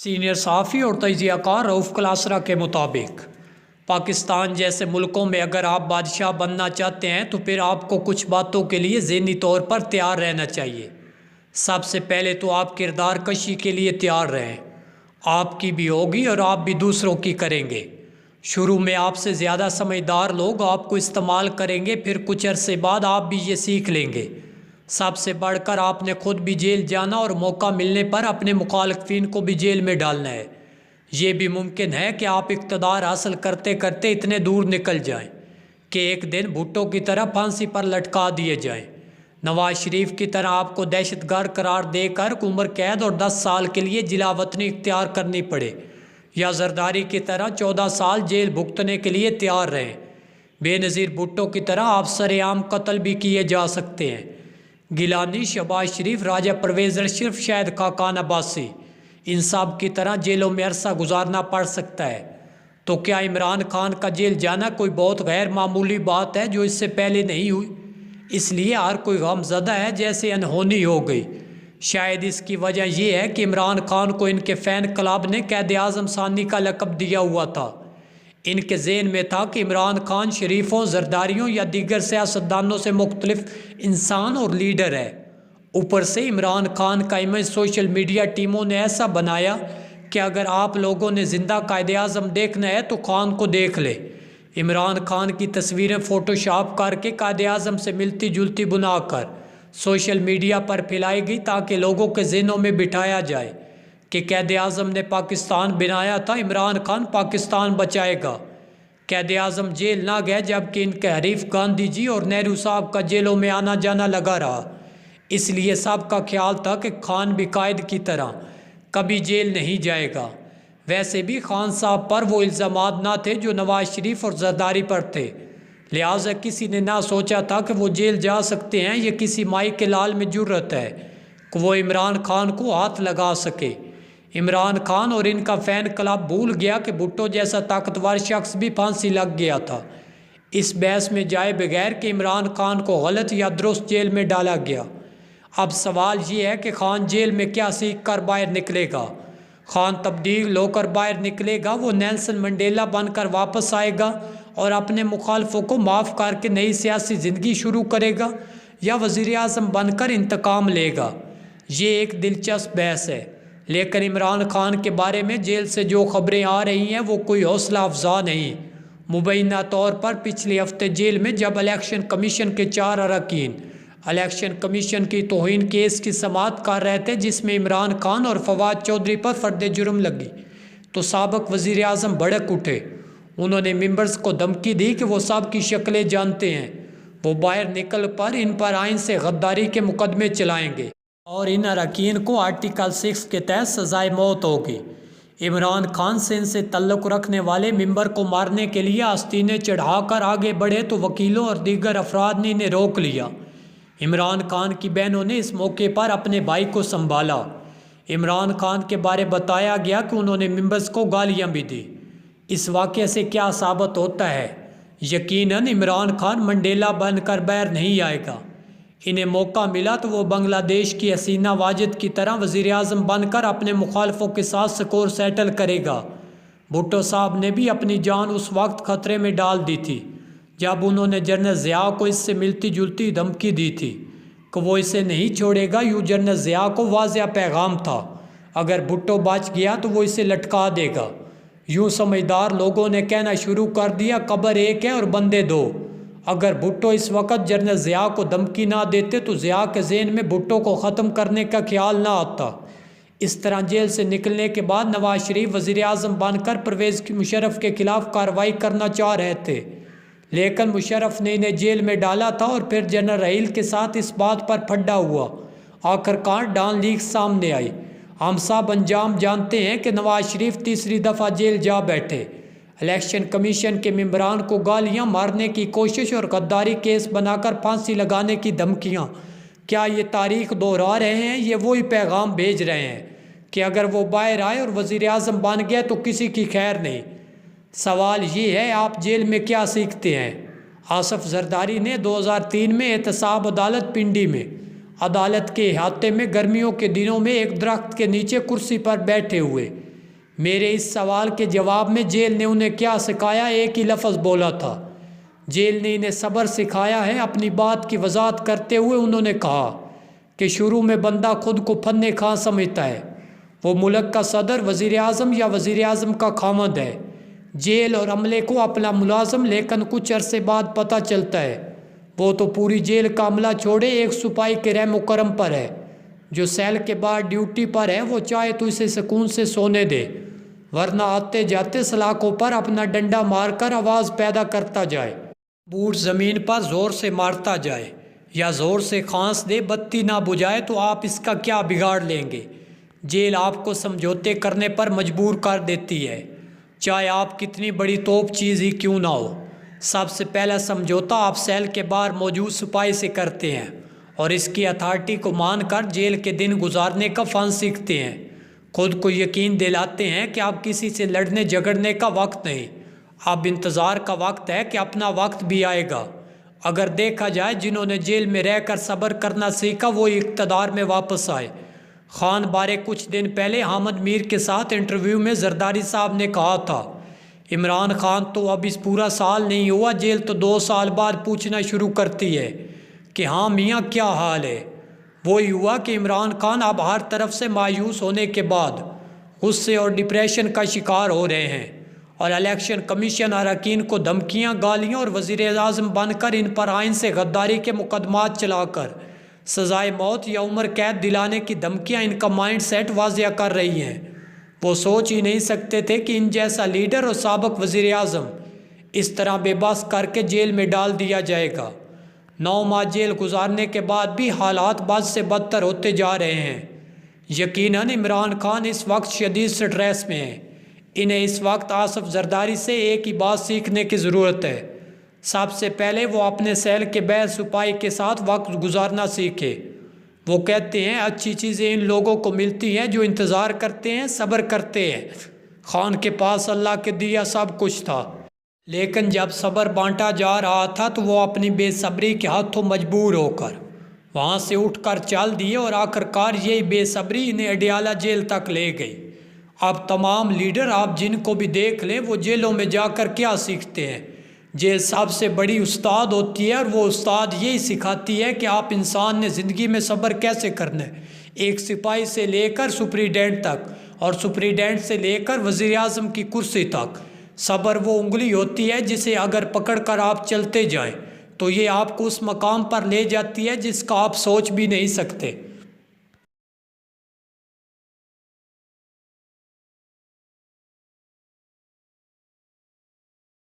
Senior صحافی اور تجزیہ کار رؤف کلاسرا کے مطابق پاکستان جیسے ملکوں میں اگر آپ بادشاہ بننا چاہتے ہیں تو پھر آپ کو کچھ باتوں کے لیے ذہنی طور پر تیار رہنا چاہیے۔ سب سے پہلے تو آپ کردار کشی کے لیے تیار رہیں۔ آپ کی بھی ہوگی اور آپ بھی دوسروں کی کریں گے۔ شروع میں آپ سے زیادہ سمجھدار لوگ آپ کو استعمال کریں گے، پھر کچھ عرصے بعد آپ بھی یہ سیکھ لیں گے۔ سب سے بڑھ کر آپ نے خود بھی جیل جانا اور موقع ملنے پر اپنے مخالفین کو بھی جیل میں ڈالنا ہے۔ یہ بھی ممکن ہے کہ آپ اقتدار حاصل کرتے کرتے اتنے دور نکل جائیں کہ ایک دن بھٹو کی طرح پھانسی پر لٹکا دیے جائیں۔ نواز شریف کی طرح آپ کو دہشت گرد قرار دے کر عمر قید اور 10 سال کے لیے جلا وطنی اختیار کرنی پڑے، یا زرداری کی طرح 14 سال جیل بھگتنے کے لیے تیار رہیں۔ بے نظیر بھٹو کی طرح آپ سر عام قتل بھی کیے جا سکتے ہیں۔ گیلانی، شہباز شریف، راجہ پرویز اشرف، شاہد خاقان عباسی، ان سب کی طرح جیلوں میں عرصہ گزارنا پڑ سکتا ہے۔ تو کیا عمران خان کا جیل جانا کوئی بہت غیر معمولی بات ہے جو اس سے پہلے نہیں ہوئی؟ اس لیے ہر کوئی غم زدہ ہے جیسے انہونی ہو گئی۔ شاید اس کی وجہ یہ ہے کہ عمران خان کو ان کے فین کلب نے قائد اعظم ثانی کا لقب دیا ہوا تھا۔ ان کے ذہن میں تھا کہ عمران خان شریفوں، زرداریوں یا دیگر سیاستدانوں سے مختلف انسان اور لیڈر ہے۔ اوپر سے عمران خان کا امیج سوشل میڈیا ٹیموں نے ایسا بنایا کہ اگر آپ لوگوں نے زندہ قائد اعظم دیکھنا ہے تو خان کو دیکھ لے۔ عمران خان کی تصویریں فوٹو شاپ کر کے قائد اعظم سے ملتی جلتی بنا کر سوشل میڈیا پر پھیلائی گئی تاکہ لوگوں کے ذہنوں میں بٹھایا جائے کہ قائد اعظم نے پاکستان بنایا تھا، عمران خان پاکستان بچائے گا۔ قائد اعظم جیل نہ گئے جبکہ ان کے حریف گاندھی جی اور نہرو صاحب کا جیلوں میں آنا جانا لگا رہا۔ اس لیے سب کا خیال تھا کہ خان بھی قائد کی طرح کبھی جیل نہیں جائے گا۔ ویسے بھی خان صاحب پر وہ الزامات نہ تھے جو نواز شریف اور زرداری پر تھے، لہٰذا کسی نے نہ سوچا تھا کہ وہ جیل جا سکتے ہیں۔ یہ کسی مائی کے لال میں جرأت ہے کہ وہ عمران خان کو ہاتھ لگا سکے۔ عمران خان اور ان کا فین کلب بھول گیا کہ بھٹو جیسا طاقتور شخص بھی پھانسی لگ گیا تھا۔ اس بحث میں جائے بغیر کہ عمران خان کو غلط یا درست جیل میں ڈالا گیا۔ اب سوال یہ ہے کہ خان جیل میں کیا سیکھ کر باہر نکلے گا؟ خان تبدیل ہو کر باہر نکلے گا، وہ نیلسن منڈیلا بن کر واپس آئے گا اور اپنے مخالفوں کو معاف کر کے نئی سیاسی زندگی شروع کرے گا، یا وزیر اعظم بن کر انتقام لے گا؟ یہ ایک دلچسپ بحث ہے، لیکن عمران خان کے بارے میں جیل سے جو خبریں آ رہی ہیں وہ کوئی حوصلہ افزا نہیں۔ مبینہ طور پر پچھلے ہفتے جیل میں جب الیکشن کمیشن کے 4 اراکین الیکشن کمیشن کی توہین کیس کی سماعت کر رہے تھے جس میں عمران خان اور فواد چودھری پر فرد جرم لگی، تو سابق وزیر اعظم بھڑک اٹھے۔ انہوں نے ممبرز کو دھمکی دی کہ وہ سب کی شکلیں جانتے ہیں، وہ باہر نکل پر ان پر آئین سے غداری کے مقدمے چلائیں گے اور ان اراکین کو آرٹیکل 6 کے تحت سزائے موت ہوگی۔ عمران خان سے ان سے تعلق رکھنے والے ممبر کو مارنے کے لیے آستینیں چڑھا کر آگے بڑھے تو وکیلوں اور دیگر افراد نے انہیں روک لیا۔ عمران خان کی بہنوں نے اس موقع پر اپنے بھائی کو سنبھالا۔ عمران خان کے بارے بتایا گیا کہ انہوں نے ممبرز کو گالیاں بھی دی۔ اس واقعے سے کیا ثابت ہوتا ہے؟ یقیناً عمران خان منڈیلا بن کر باہر نہیں آئے گا۔ انہیں موقع ملا تو وہ بنگلہ دیش کی حسینہ واجد کی طرح وزیر اعظم بن کر اپنے مخالفوں کے ساتھ سکور سیٹل کرے گا۔ بھٹو صاحب نے بھی اپنی جان اس وقت خطرے میں ڈال دی تھی جب انہوں نے جنرل ضیاء کو اس سے ملتی جلتی دھمکی دی تھی کہ وہ اسے نہیں چھوڑے گا۔ یوں جنرل ضیاء کو واضح پیغام تھا، اگر بھٹو بچ گیا تو وہ اسے لٹکا دے گا۔ یوں سمجھدار لوگوں نے کہنا شروع کر دیا، قبر ایک ہے اور بندے دو۔ اگر بھٹو اس وقت جنرل ضیاء کو دھمکی نہ دیتے تو ضیاء کے ذہن میں بھٹو کو ختم کرنے کا خیال نہ آتا۔ اس طرح جیل سے نکلنے کے بعد نواز شریف وزیر اعظم بن کر پرویز مشرف کے خلاف کارروائی کرنا چاہ رہے تھے، لیکن مشرف نے انہیں جیل میں ڈالا تھا اور پھر جنرل رحیل کے ساتھ اس بات پر پھڈا ہوا۔ آخرکار ڈان لیگ سامنے آئی۔ ہم سب انجام جانتے ہیں کہ نواز شریف تیسری دفعہ جیل جا بیٹھے۔ الیکشن کمیشن کے ممبران کو گالیاں، مارنے کی کوشش اور غداری کیس بنا کر پھانسی لگانے کی دھمکیاں۔ کیا یہ تاریخ دہرا رہے ہیں؟ یہ وہی پیغام بھیج رہے ہیں کہ اگر وہ باہر آئے اور وزیر اعظم بن گئے تو کسی کی خیر نہیں۔ سوال یہ ہے، آپ جیل میں کیا سیکھتے ہیں؟ آصف زرداری نے 2003 میں احتساب عدالت پنڈی میں عدالت کے احاطے میں گرمیوں کے دنوں میں ایک درخت کے نیچے کرسی پر بیٹھے ہوئے میرے اس سوال کے جواب میں جیل نے انہیں کیا سکھایا؟ ایک ہی لفظ بولا تھا۔ جیل نے انہیں صبر سکھایا ہے۔ اپنی بات کی وضاحت کرتے ہوئے انہوں نے کہا کہ شروع میں بندہ خود کو فن خاں سمجھتا ہے، وہ ملک کا صدر، وزیر اعظم یا وزیر اعظم کا خامند ہے، جیل اور عملے کو اپنا ملازم، لیکن کچھ عرصے بعد پتہ چلتا ہے وہ تو پوری جیل کا عملہ چھوڑے ایک سپاہی کے رحم و کرم پر ہے جو سیل کے بعد ڈیوٹی پر ہے۔ وہ چاہے تو اسے سکون سے سونے دے، ورنہ آتے جاتے سلاخوں پر اپنا ڈنڈا مار کر آواز پیدا کرتا جائے، بوٹ زمین پر زور سے مارتا جائے یا زور سے کھانس دے، بتی نہ بجھائے تو آپ اس کا کیا بگاڑ لیں گے؟ جیل آپ کو سمجھوتے کرنے پر مجبور کر دیتی ہے، چاہے آپ کتنی بڑی توپ چیز ہی کیوں نہ ہو۔ سب سے پہلا سمجھوتا آپ سیل کے باہر موجود سپاہی سے کرتے ہیں اور اس کی اتھارٹی کو مان کر جیل کے دن گزارنے کا فن سیکھتے ہیں۔ خود کو یقین دلاتے ہیں کہ اب کسی سے لڑنے جھگڑنے کا وقت نہیں، اب انتظار کا وقت ہے کہ اپنا وقت بھی آئے گا۔ اگر دیکھا جائے جنہوں نے جیل میں رہ کر صبر کرنا سیکھا وہ اقتدار میں واپس آئے۔ خان بارے کچھ دن پہلے حامد میر کے ساتھ انٹرویو میں زرداری صاحب نے کہا تھا، عمران خان تو اب اس پورا سال نہیں ہوا، جیل تو 2 سال بعد پوچھنا شروع کرتی ہے کہ ہاں میاں کیا حال ہے۔ وہی ہوا کہ عمران خان اب ہر طرف سے مایوس ہونے کے بعد غصے اور ڈپریشن کا شکار ہو رہے ہیں، اور الیکشن کمیشن اراکین کو دھمکیاں، گالیاں اور وزیر اعظم بن کر ان پر آئین سے غداری کے مقدمات چلا کر سزائے موت یا عمر قید دلانے کی دھمکیاں ان کا مائنڈ سیٹ واضح کر رہی ہیں۔ وہ سوچ ہی نہیں سکتے تھے کہ ان جیسا لیڈر اور سابق وزیر اعظم اس طرح بے بس کر کے جیل میں ڈال دیا جائے گا۔ 9 ماہ جیل گزارنے کے بعد بھی حالات بد سے بدتر ہوتے جا رہے ہیں۔ یقیناً عمران خان اس وقت شدید سٹریس میں ہیں۔ انہیں اس وقت آصف زرداری سے ایک ہی بات سیکھنے کی ضرورت ہے۔ سب سے پہلے وہ اپنے سیل کے باہر سپاہی کے ساتھ وقت گزارنا سیکھے۔ وہ کہتے ہیں اچھی چیزیں ان لوگوں کو ملتی ہیں جو انتظار کرتے ہیں، صبر کرتے ہیں۔ خان کے پاس اللہ کے دیا سب کچھ تھا، لیکن جب صبر بانٹا جا رہا تھا تو وہ اپنی بے صبری کے ہاتھوں مجبور ہو کر وہاں سے اٹھ کر چل دیے، اور آخرکار یہی بے صبری انہیں اڈیالہ جیل تک لے گئی۔ اب تمام لیڈر آپ جن کو بھی دیکھ لیں وہ جیلوں میں جا کر کیا سیکھتے ہیں؟ جیل سب سے بڑی استاد ہوتی ہے، اور وہ استاد یہی سکھاتی ہے کہ آپ انسان نے زندگی میں صبر کیسے کرنا ہے۔ ایک سپاہی سے لے کر سپریڈینٹ تک، اور سپریڈینٹ سے لے کر وزیر اعظم کی کرسی تک، صبر وہ انگلی ہوتی ہے جسے اگر پکڑ کر آپ چلتے جائیں تو یہ آپ کو اس مقام پر لے جاتی ہے جس کا آپ سوچ بھی نہیں سکتے۔